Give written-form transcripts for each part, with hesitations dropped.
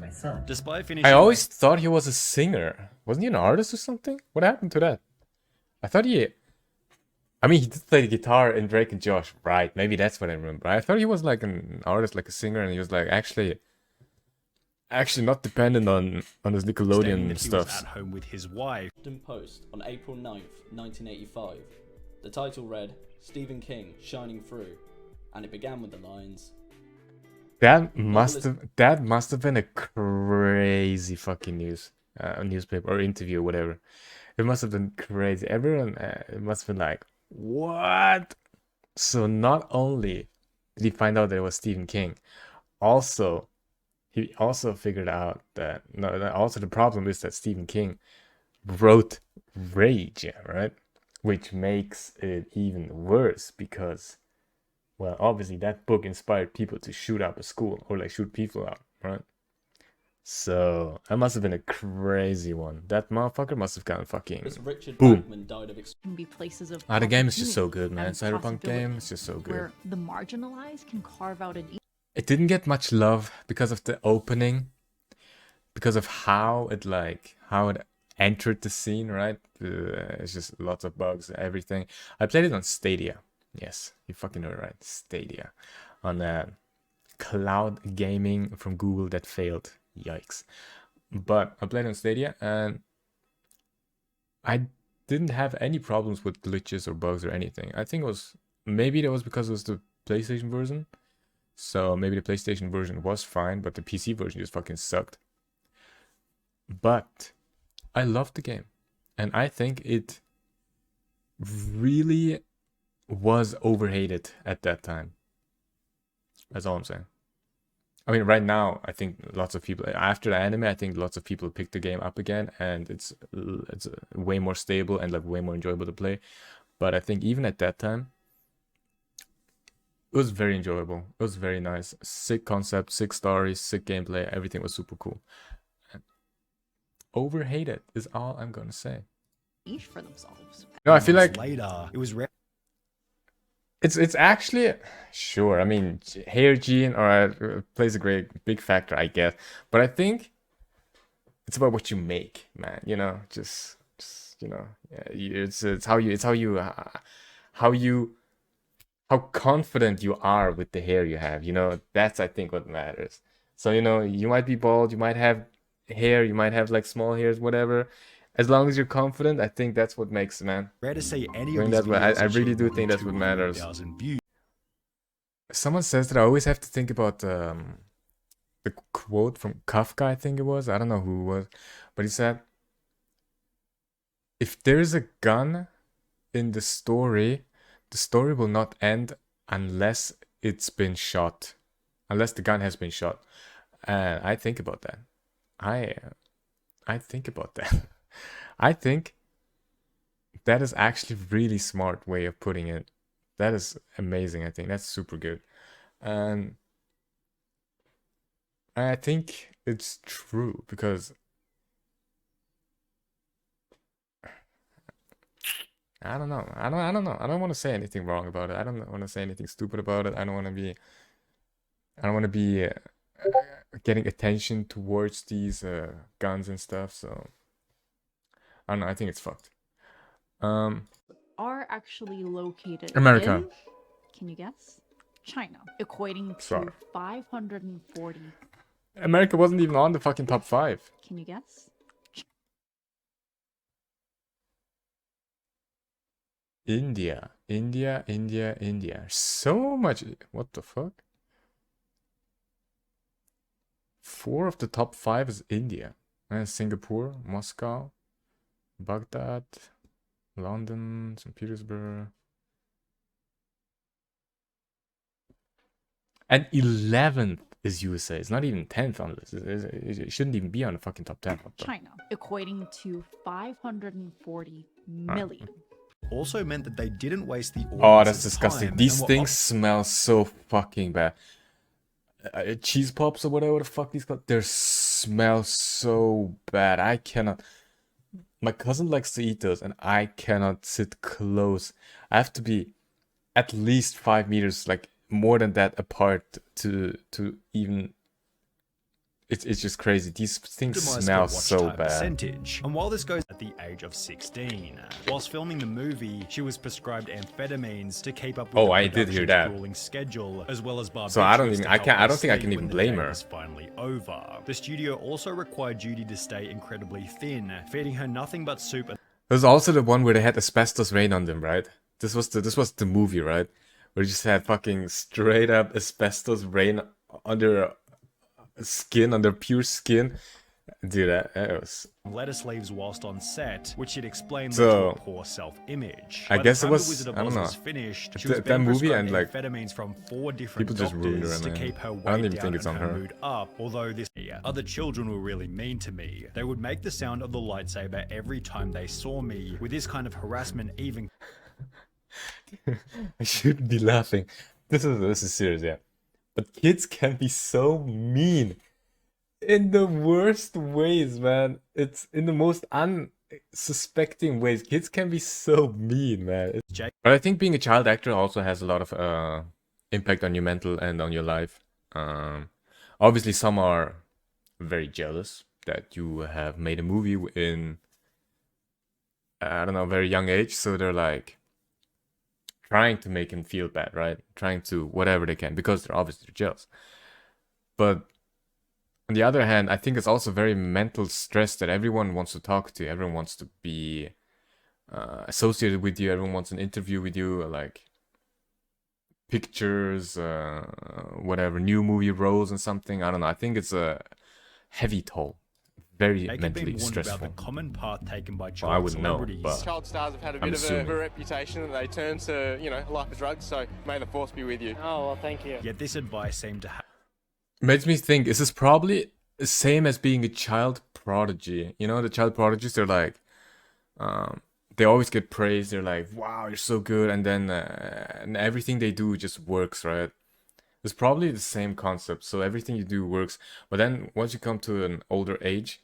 my son. Despite finishing, I always thought he was a singer. Wasn't he an artist or something? What happened to that? I thought he... I mean, he did play the guitar in Drake and Josh, right? Maybe that's what I remember. I thought he was like an artist, like a singer, and he was like actually not dependent on his stating Nickelodeon that he was stuff. at home with his wife. Post on April 9th, 1985. The title read, Stephen King, Shining Through, and it began with the lines, That must have been a crazy fucking newspaper or interview or whatever. It must have been crazy. Everyone, it must have been like, what? So not only did he find out that it was Stephen King, also he also figured out that also the problem is that Stephen King wrote Rage, right? Which makes it even worse because, well, obviously that book inspired people to shoot up a school or like shoot people up, right? So that must have been a crazy one. That motherfucker must have gotten fucking Richard boom. Bachman died of Can be places of The game is just so good, man. and Cyberpunk game possibility, is just so good. where the marginalized can carve out an It didn't get much love because of the opening, because of how it entered the scene, right? It's just lots of bugs, everything. I played it on Stadia. Yes, you fucking know it, right? Stadia. On cloud gaming from Google that failed. Yikes. But I played on Stadia and I didn't have any problems with glitches or bugs or anything. I think maybe that was because it was the PlayStation version. So maybe the PlayStation version was fine, but the PC version just fucking sucked. But I loved the game. And I think it really was overhated at that time. That's all I'm saying. I mean, right now, I think lots of people, after the anime, I think lots of people pick the game up again, and it's way more stable and like way more enjoyable to play. But I think even at that time, it was very enjoyable. It was very nice. Sick concept, sick stories, sick gameplay. Everything was super cool. And overhated is all I'm gonna say. niche for themselves. No, I feel like later, it was it's actually sure. I mean, Heyaa Gene plays a great big factor, I guess. But I think it's about what you make, man. You know, just you know, it's how confident you are with the hair you have. You know, that's I think what matters. So you know, you might be bald, you might have hair, you might have like small hairs, whatever. As long as you're confident, I think that's what makes, man. rare to see any Doing of these that way, I videos really achieve do more think than that's what matters. 200,000 views. Someone says that I always have to think about the quote from Kafka, I think it was. I don't know who it was, but he said, if there's a gun in the story will not end unless it's been shot, unless the gun has been shot. And I think about that. I think about that. I think that is actually a really smart way of putting it. That is amazing. I think that's super good. And I think it's true because I don't know. I don't know. I don't want to say anything wrong about it. I don't want to say anything stupid about it. I don't want to be getting attention towards these guns and stuff. So I don't know. I think it's fucked. Are actually located America. in, can you guess? China, equating to Sorry. 540. America wasn't even on the fucking top 5. Can you guess? India. So much. What the fuck? 4 of the top 5 is India. Singapore, Moscow, Baghdad, London, St. Petersburg. And 11th is USA. It's not even 10th on this. It shouldn't even be on the fucking top 10. China, equating to 540 million. Also meant that they didn't waste the Oh, that's audience's disgusting. time These and were things smell so fucking bad. Cheese pops or whatever the fuck these called. They smell so bad. I cannot. My cousin likes to eat those, and I cannot sit close. I have to be at least 5 meters, like more than that apart to even it's just crazy. These things optimized smell for watch so time bad. percentage. And while this goes at the age of 16, whilst filming the movie, she was prescribed amphetamines to keep up with Oh, the I did hear production's that. grueling schedule, as well as barbiturates So I don't even to I help can't her I don't think I can sleep even when the blame day her. was finally over. The studio also required Judy to stay incredibly thin, feeding her nothing but soup. There's also the one where they had asbestos rain on them, right? This was the movie, right? Where you just had fucking straight up asbestos rain under skin, under pure skin. Dude, that was... Lettuce leaves whilst on set, which she'd explained led to So, a poor self-image. I By guess the it time was, The Wizard of I don't Oz know. was finished, she was That being movie prescribed and like amphetamines from 4 different people just ruined her, doctors to man. keep her I don't weight even down think it's and on her her. mood up. Although this other children were really mean to me. They would make the sound of the lightsaber every time they saw me. With this kind of harassment, even I shouldn't be laughing. This is serious, yeah. But kids can be so mean in the worst ways, man. It's in the most unsuspecting ways. Kids can be so mean, man. Jake But I think being a child actor also has a lot of impact on your mental and on your life. Obviously, some are very jealous that you have made a movie in, I don't know, a very young age. So they're like trying to make him feel bad, right? Trying to whatever they can because they're obviously jealous. But on the other hand, I think it's also very mental stress that everyone wants to talk to you. Everyone wants to be associated with you. Everyone wants an interview with you, like pictures, whatever, new movie roles and something. I don't know. I think it's a heavy toll. Very had mentally been warned about stressful. the common path taken by Well, I child wouldn't know, celebrities. but Child stars have had a I'm bit of assuming. a reputation that they turn to, you know, life of drugs, so may the force be with you. Oh, well, thank you. Yet this advice seemed to Makes me think, is this probably the same as being a child prodigy? You know, the child prodigies, they're like, they always get praised. They're like, wow, you're so good. And then and everything they do just works, right? It's probably the same concept. So everything you do works. But then once you come to an older age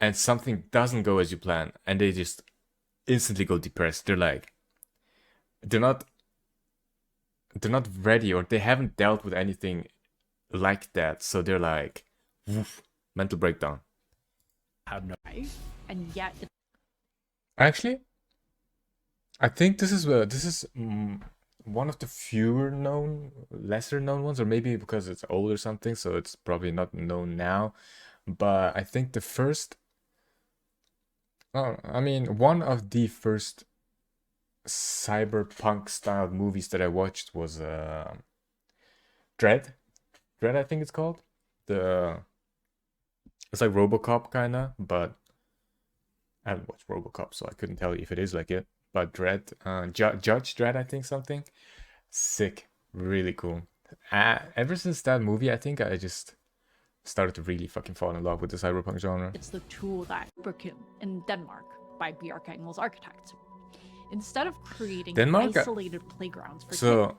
and something doesn't go as you plan and they just instantly go depressed. They're like, they're not ready, or they haven't dealt with anything like that. So they're like, woof, mental breakdown. have no life, and yet it's Actually, I think this is one of the fewer known, lesser known ones, or maybe because it's old or something, so it's probably not known now. But I think the first, I mean, one of the first cyberpunk style movies that I watched was Dread. Dread, I think it's called. It's like RoboCop kinda, but I haven't watched RoboCop, so I couldn't tell you if it is like it. But Dread, Judge Dread, I think something. Sick, really cool. Ever since that movie, I think I just started to really fucking fall in love with the cyberpunk genre. it's the tool that broken in Denmark by Bjarke Engel's architects. Instead of creating Denmark, isolated playgrounds for kids, So,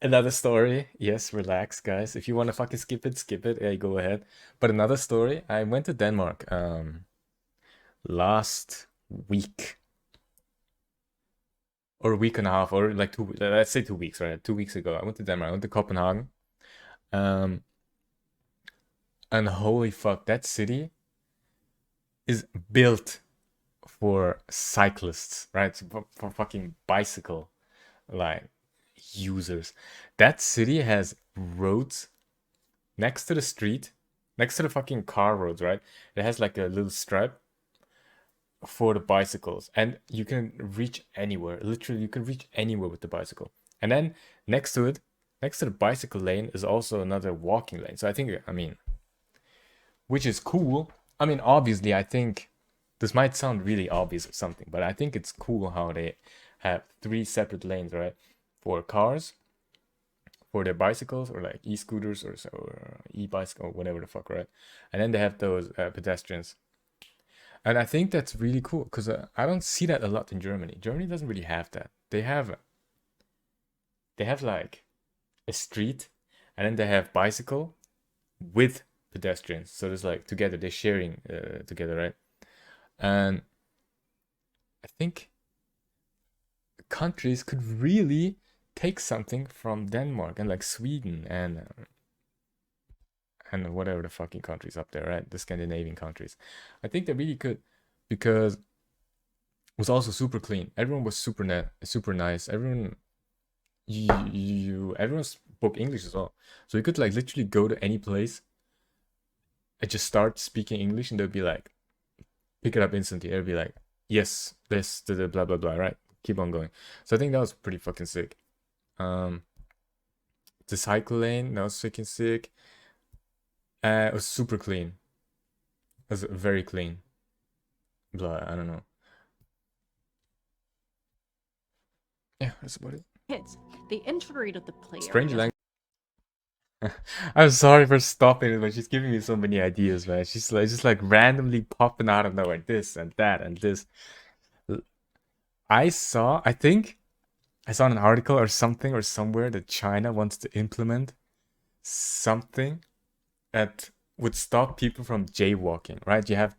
another story. Yes, relax, guys. If you want to fucking skip it, skip it. Yeah, go ahead. But another story. I went to Denmark last week, or a week and a half, or like let's say 2 weeks, right? 2 weeks ago, I went to Denmark. I went to Copenhagen. And holy fuck, that city is built for cyclists, right? For fucking bicycle, like, users. That city has roads next to the street, next to the fucking car roads, right? It has like a little stripe for the bicycles, and you can reach anywhere. Literally, you can reach anywhere with the bicycle. And then next to it, next to the bicycle lane, is also another walking lane. So I think, I mean, which is cool. I mean, obviously, I think this might sound really obvious or something, but I think it's cool how they have 3 separate lanes, right? For cars, for their bicycles, or like e-scooters, or e-bicycle, or whatever the fuck, right? And then they have those pedestrians. And I think that's really cool, because I don't see that a lot in Germany. Germany doesn't really have that. They have like a street, and then they have bicycle with pedestrians. So there's like together, they're sharing together, right? And I think countries could really take something from Denmark and like Sweden and and whatever the fucking countries up there, right? The Scandinavian countries. I think they're really good because it was also super clean. Everyone was super nice. Everyone everyone spoke English as well. So you could like literally go to any place and just start speaking English and they'll be like pick it up instantly. They'll be like, yes, this, the blah blah blah, right? Keep on going. So I think that was pretty fucking sick. The cycle lane, that was freaking sick. It was super clean. It was very clean. Blah, I don't know. Yeah, that's about it. Kids, they integrated the play Strange areas language. I'm sorry for stopping it, but she's giving me so many ideas, man. She's like just like randomly popping out of nowhere, this and that and this. I think I saw an article or something or somewhere that China wants to implement something that would stop people from jaywalking, right? You have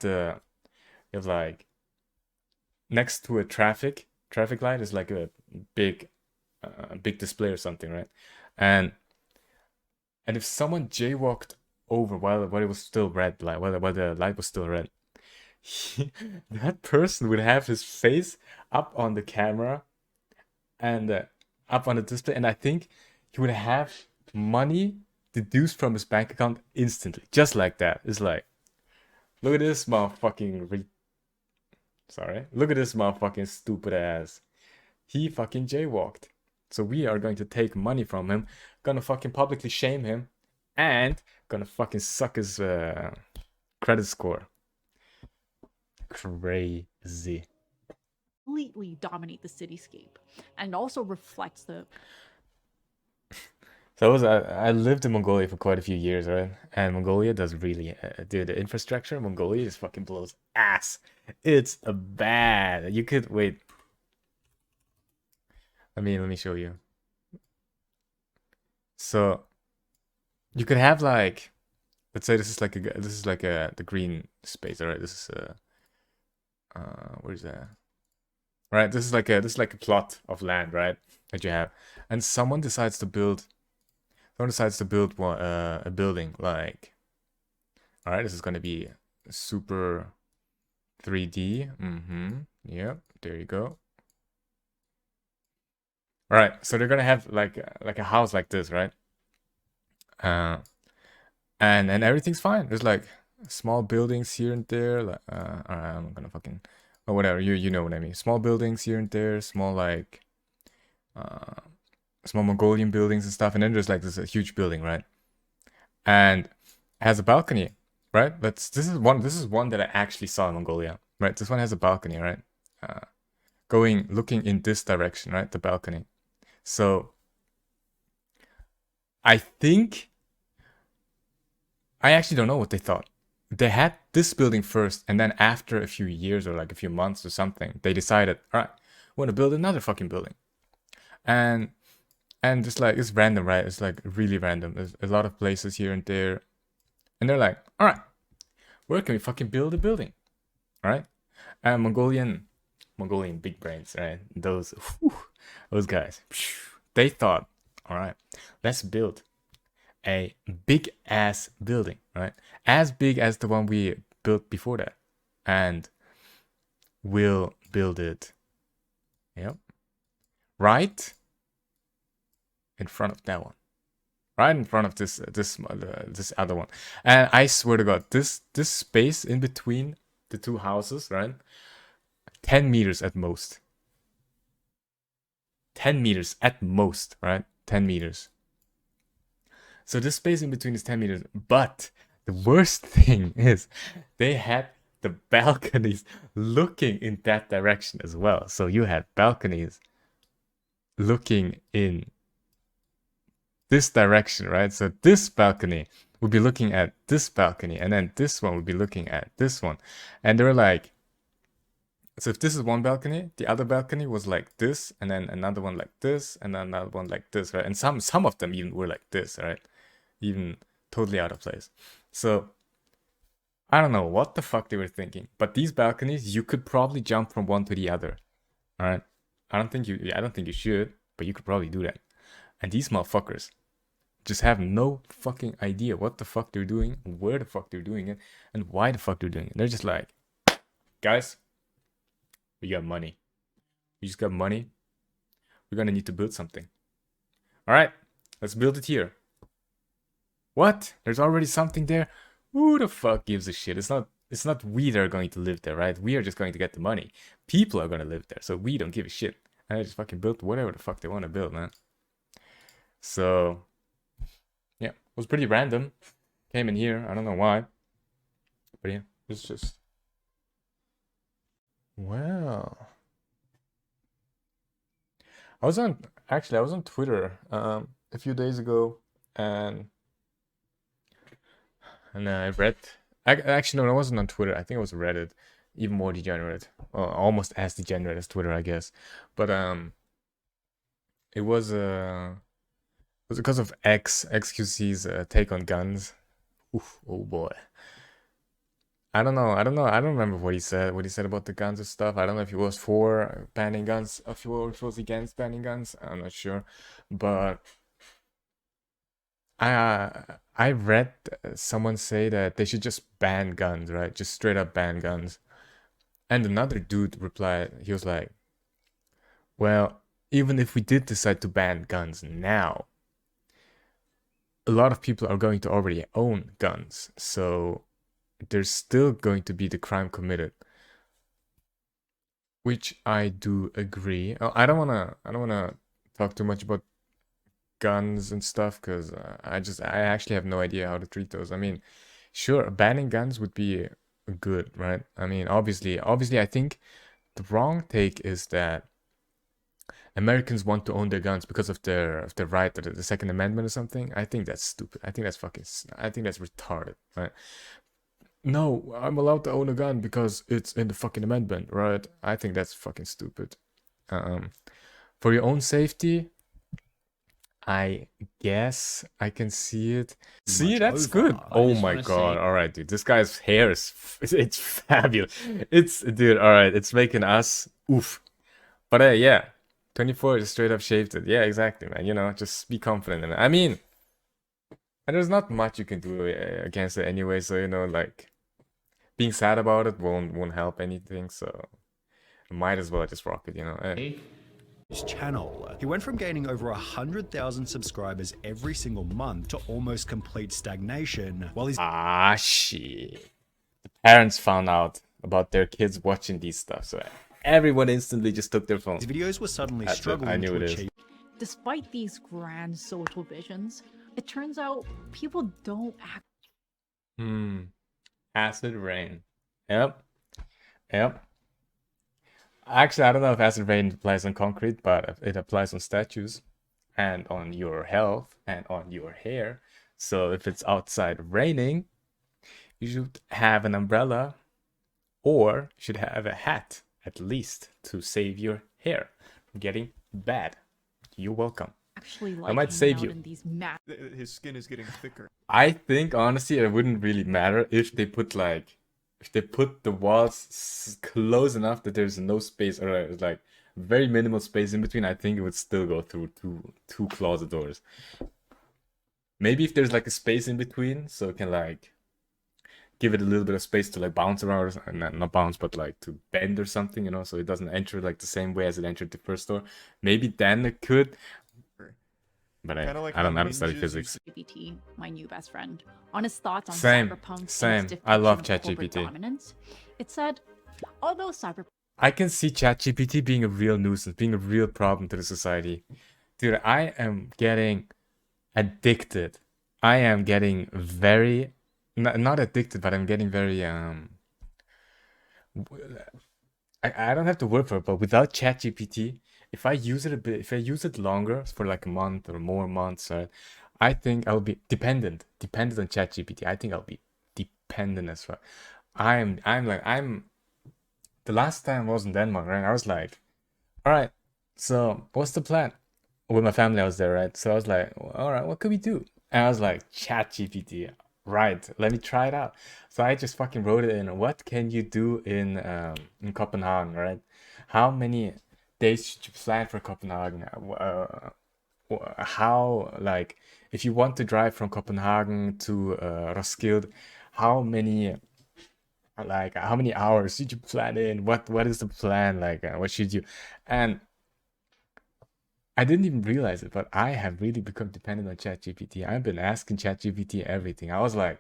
like next to a traffic light is like a big display or something, right? And if someone jaywalked over while it was still red, like while the light was still red, that person would have his face up on the camera and up on the display, and I think he would have money deduced from his bank account instantly, just like that. It's like, look at this motherfucking look at this motherfucking stupid ass. He fucking jaywalked. So we are going to take money from him, gonna fucking publicly shame him, and gonna fucking suck his credit score. Crazy. completely dominate the cityscape and also reflects the So I lived in Mongolia for quite a few years, right? And Mongolia does really, dude, the infrastructure in Mongolia just fucking blows ass. It's bad. You could wait. Let me show you. So you could have like, let's say this is like the green space, all right? This is where is that? Right, this is like a plot of land, right? That you have, and someone decides to build one, a building like, all right, this is gonna be super 3D. Yep, there you go. All right, so they're gonna have like a house like this, right? And everything's fine. There's like small buildings here and there. Like, all right, I'm gonna fucking, or whatever. You know what I mean. Small buildings here and there. Small like, small Mongolian buildings and stuff. And then there's like this huge building, right? And it has a balcony, right? This is one that I actually saw in Mongolia, right? This one has a balcony, right? Looking in this direction, right? The balcony. So I actually don't know what they thought. They had this building first, and then after a few years or like a few months or something, they decided, all right, we want to build another fucking building. And just like, it's random, right? It's like really random. There's a lot of places here and there. And they're like, all right, where can we fucking build a building? All right? And Mongolian big brains, right? Those guys, they thought, all right, let's build a big ass building, right? As big as the one we built before that. And we'll build it, yep, right in front of that one. Right in front of this other one. And I swear to God, this space in between the two houses, right? 10 meters at most. 10 meters at most, right? 10 meters. So this space in between is 10 meters. But the worst thing is they had the balconies looking in that direction as well. So you had balconies looking in this direction, right? So this balcony would be looking at this balcony, and then this one would be looking at this one. And they were like, so if this is one balcony, the other balcony was like this, and then another one like this, and then another one like this, right? And some of them even were like this, right? Even totally out of place. So I don't know what the fuck they were thinking, but these balconies, you could probably jump from one to the other. All right, I don't think you should, but you could probably do that. And these motherfuckers, just have no fucking idea what the fuck they're doing, where the fuck they're doing it, and why the fuck they're doing it. They're just like, guys, we got money. We just got money. We're gonna need to build something. All right, let's build it here. What? There's already something there? Who the fuck gives a shit? It's not we that are going to live there, right? We are just going to get the money. People are gonna live there, so we don't give a shit. And I just fucking built whatever the fuck they want to build, man. So yeah, it was pretty random. Came in here, I don't know why. But yeah, it's just, well, I was on Twitter a few days ago, and I read. Actually, no, I wasn't on Twitter. I think it was Reddit, even more degenerate, almost as degenerate as Twitter, I guess. But it was because of XQC's take on guns. Oof, oh boy. I don't know. I don't remember what he said. What he said about the guns and stuff. I don't know if he was for banning guns, if he was against banning guns. I'm not sure, but I read someone say that they should just ban guns, right? Just straight up ban guns. And another dude replied. He was like, "Well, even if we did decide to ban guns now, a lot of people are going to already own guns, so there's still going to be the crime committed." Which I do agree. I don't wanna talk too much about guns and stuff, because I actually have no idea how to treat those. I mean, sure, banning guns would be good, right? I mean, obviously, I think the wrong take is that Americans want to own their guns because of their right to the Second Amendment or something. I think that's stupid. I think that's retarded, right? No, I'm allowed to own a gun because it's in the fucking amendment, right? I think that's fucking stupid. For your own safety, I guess I can see it. See, Much that's over. good. I Oh just my wanna god! say- All right, dude, this guy's hair is it's fabulous. It's, dude. All right, it's making us oof. But yeah, 24 is straight up shaved it. Yeah, exactly, man. You know, just be confident in it. I mean, and there's not much you can do against it anyway. So, you know, like, being sad about it won't help anything. So might as well just rock it. You know. His channel. He went from gaining over 100,000 subscribers every single month to almost complete stagnation, while his Ah, shit. The parents found out about their kids watching these stuff, so everyone instantly just took their phones. videos were suddenly That's it. I struggling knew to it is. achieve Despite these grand social visions, it turns out people don't act. Acid rain. Yep. Actually, I don't know if acid rain applies on concrete, but it applies on statues and on your health and on your hair. So if it's outside raining, you should have an umbrella, or you should have a hat at least, to save your hair from getting bad. You're welcome. Actually, I like might save hanging you. out in these His skin is getting thicker. I think honestly it wouldn't really matter if they put the walls close enough that there's no space, or like very minimal space in between. I think it would still go through two closet doors. Maybe if there's like a space in between, so it can like give it a little bit of space to like bounce around, and not bounce, but like to bend or something, you know, so it doesn't enter like the same way as it entered the first door. Maybe then it could. But Kinda like I don't how study ninjas physics. ChatGPT, my new best friend, on his thoughts on Same, cyberpunk and same. its I love depiction of corporate ChatGPT. dominance. It said, although cyberpunk I can see ChatGPT being a real nuisance, being a real problem to the society. Dude, I am getting addicted. I am getting very, not addicted, but I'm getting very I don't have to work for it, but without ChatGPT, if I use it a bit, if I use it longer for like a month or more months, right, I think I'll be dependent on ChatGPT. I think I'll be dependent as well. I'm the last time I was in Denmark, right? I was like, all right, so what's the plan? With my family, I was there, right? So I was like, all right, what could we do? And I was like, ChatGPT, right? Let me try it out. So I just fucking wrote it in. What can you do in Copenhagen, right? How many days should you plan for Copenhagen? How, like, if you want to drive from Copenhagen to Roskilde, how many hours did you plan in? What is the plan? Like, what should you? And I didn't even realize it, but I have really become dependent on ChatGPT. I've been asking ChatGPT everything. I was like,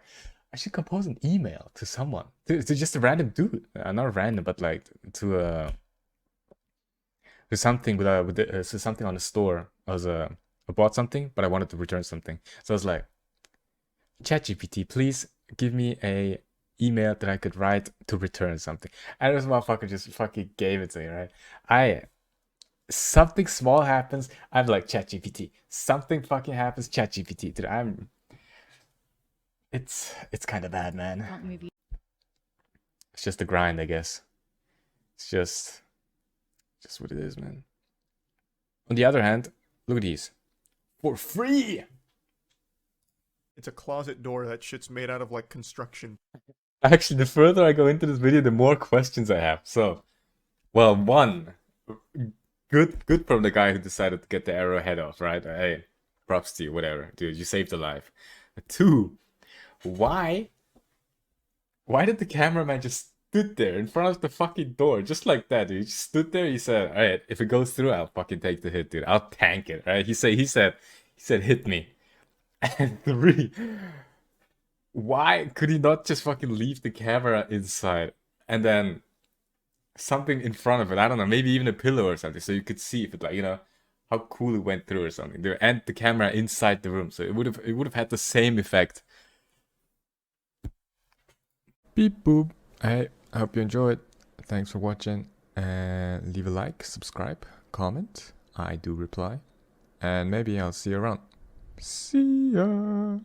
I should compose an email to someone, to just a random dude, not random, but like to something with something on the store. I bought something, but I wanted to return something. So I was like, ChatGPT, please give me a email that I could write to return something. And this motherfucker just fucking gave it to me, right? Something small happens, I'm like, ChatGPT. Something fucking happens, ChatGPT. Dude, it's kind of bad, man. movie. It's just a grind, I guess. It's just what it is, man. On the other hand, look at these. For free! It's a closet door. That shit's made out of like construction. Actually, the further I go into this video, the more questions I have. So, well, one, good from the guy who decided to get the arrow head off, right? Hey, props to you, whatever. Dude, you saved a life. Two, why did the cameraman just stood there in front of the fucking door, just like that, dude? He just stood there, he said, alright, if it goes through, I'll fucking take the hit, dude. I'll tank it, right? He said, hit me. And three, why could he not just fucking leave the camera inside and then something in front of it? I don't know, maybe even a pillow or something, so you could see if it, like, you know, how cool it went through or something. And the camera inside the room, so it would have had the same effect. Beep boop. Hey, I hope you enjoyed. Thanks for watching, and leave a like, subscribe, comment. I do reply, and maybe I'll see you around. See ya.